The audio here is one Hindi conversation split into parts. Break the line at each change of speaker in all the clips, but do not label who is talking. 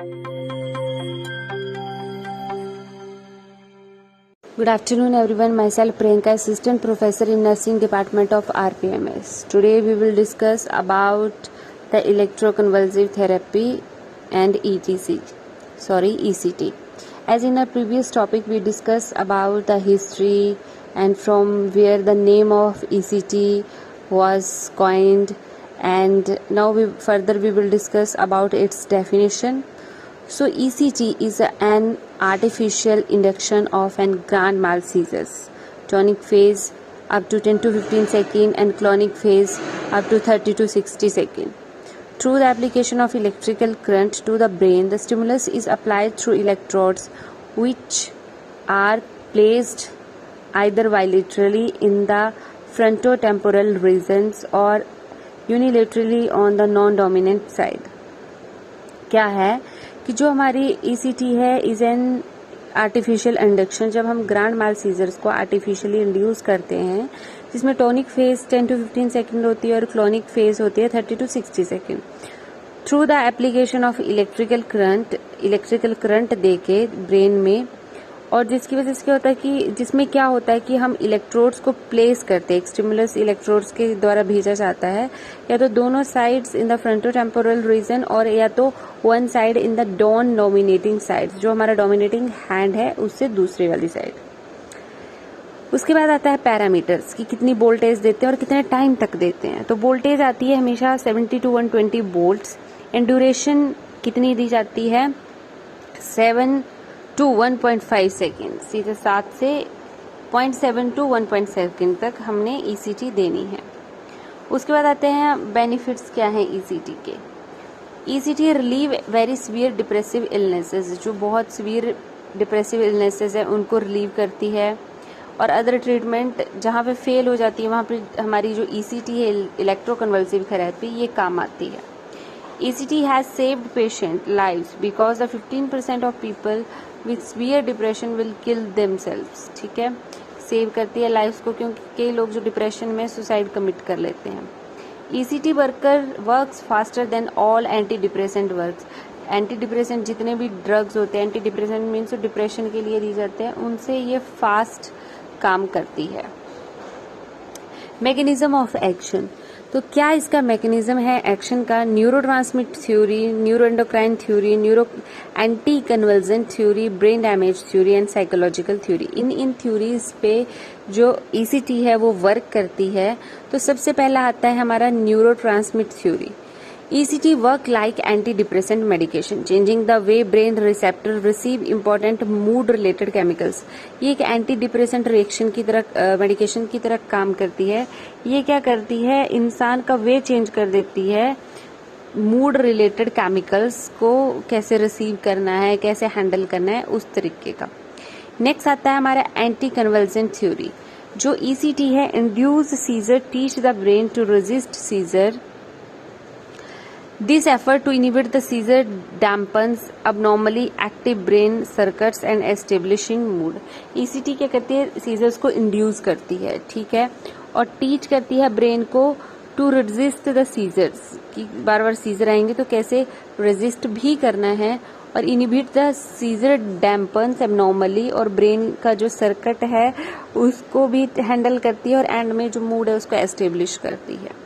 Good afternoon everyone, myself Priyanka, Assistant Professor in Nursing Department of RPMS. Today we will discuss about the electroconvulsive therapy and ECT. As in our previous topic we discussed about the history and from where the name of ECT was coined, and now we will discuss about its definition. So ECT is an artificial induction of an grand mal seizures, tonic phase up to 10 to 15 seconds and clonic phase up to 30 to 60 seconds. Through the application of electrical current to the brain, the stimulus is applied through electrodes which are placed either bilaterally in the frontotemporal regions or unilaterally on the non-dominant side. क्या है कि जो हमारी ECT है इज एन आर्टिफिशियल इंडक्शन. जब हम ग्रैंड माल सीजर्स को आर्टिफिशियली इंड्यूस करते हैं, जिसमें टोनिक फेज 10 to 15 सेकेंड होती है और क्लोनिक फेज होती है 30 to 60 second, through the application of electrical current देके ब्रेन में, और जिसकी वजह से क्या होता है कि जिसमें क्या होता है कि हम इलेक्ट्रोड्स को प्लेस करते हैं, स्टिमुलस इलेक्ट्रोड्स के द्वारा भेजा जाता है, या तो दोनों sides in the frontotemporal reason और या तो one side in the non dominating side, जो हमारा डोमिनेटिंग हैंड है उससे दूसरी वाली साइड. उसके बाद आता है पैरामीटर्स कि कितनी वोल्टेज देते हैं और कितने टाइम तक देते हैं. तो वोल्टेज आती है हमेशा 70 to 120 वोल्ट्स एंड ड्यूरेशन कितनी दी जाती है 7 to 1.5 सेकेंड. सीधे 7 से 0.7 to 1 सेकेंड तक हमने ECT देनी है. उसके बाद आते हैं बेनिफिट्स क्या हैं ECT के. ECT relieve very severe depressive illnesses, जो बहुत सीवियर डिप्रेसिव इलनेसेस है उनको रिलीव करती है, और अदर ट्रीटमेंट जहाँ पे फेल हो जाती है वहाँ पे हमारी जो ECT है इलेक्ट्रोकन्वल्सिव थेरेपी ये काम आती है. ECT has saved patient lives because the 15% of people with severe depression will kill themselves. ठीक है, सेव करती है लाइफ्स को, क्योंकि कई लोग जो डिप्रेशन में सुसाइड कमिट कर लेते हैं. ECT works faster than all anti depressant works. Anti depressant जितने भी ड्रग्स होते हैं, एंटी डिप्रेसेंट मीन्स डिप्रेशन के लिए दी जाते हैं, उनसे ये फास्ट काम करती है. Mechanism of action. तो क्या इसका मैकेनिज्म है एक्शन का? Neurotransmit theory, neuroendocrine theory, neuro anti convulsant theory, brain damage theory and psychological theory. इन थ्योरीज पे जो ECT है वो वर्क करती है. तो सबसे पहला आता है हमारा neurotransmit theory. ECT work like antidepressant medication, changing the way brain receptor receive important mood related chemicals. ये एक एंटी डिप्रेसेंट रिएक्शन की तरह मेडिकेशन की तरह काम करती है. ये क्या करती है, इंसान का वे चेंज कर देती है, मूड रिलेटेड केमिकल्स को कैसे रिसीव करना है, कैसे हैंडल करना है, उस तरीके का. नेक्स्ट आता है हमारा एंटी कन्वल्जेंट थ्योरी. जो ECT है induce seizure teach the brain to resist seizure. This effort to inhibit the seizure dampens abnormally active brain circuits and establishing mood. ECT क्या करती है, सीजर्स को इंड्यूस करती है, ठीक है, और टीच करती है ब्रेन को टू रेजिस्ट द सीजर्स, कि बार बार सीजर आएंगे तो कैसे रेजिस्ट भी करना है, और इनहिबिट द सीजर डैम्पन्स एबनॉर्मली, और ब्रेन का जो सर्किट है उसको भी हैंडल करती है, और एंड में जो मूड है उसको एस्टेब्लिश करती है.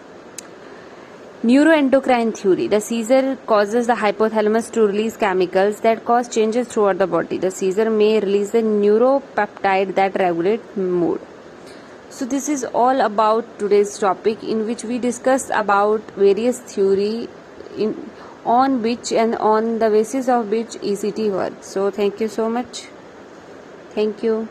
Neuroendocrine theory. The seizure causes the hypothalamus to release chemicals that cause changes throughout the body. The seizure may release a neuropeptide that regulate mood. So this is all about today's topic, in which we discussed about various theory on which and on the basis of which ECT works. So thank you so much. Thank you.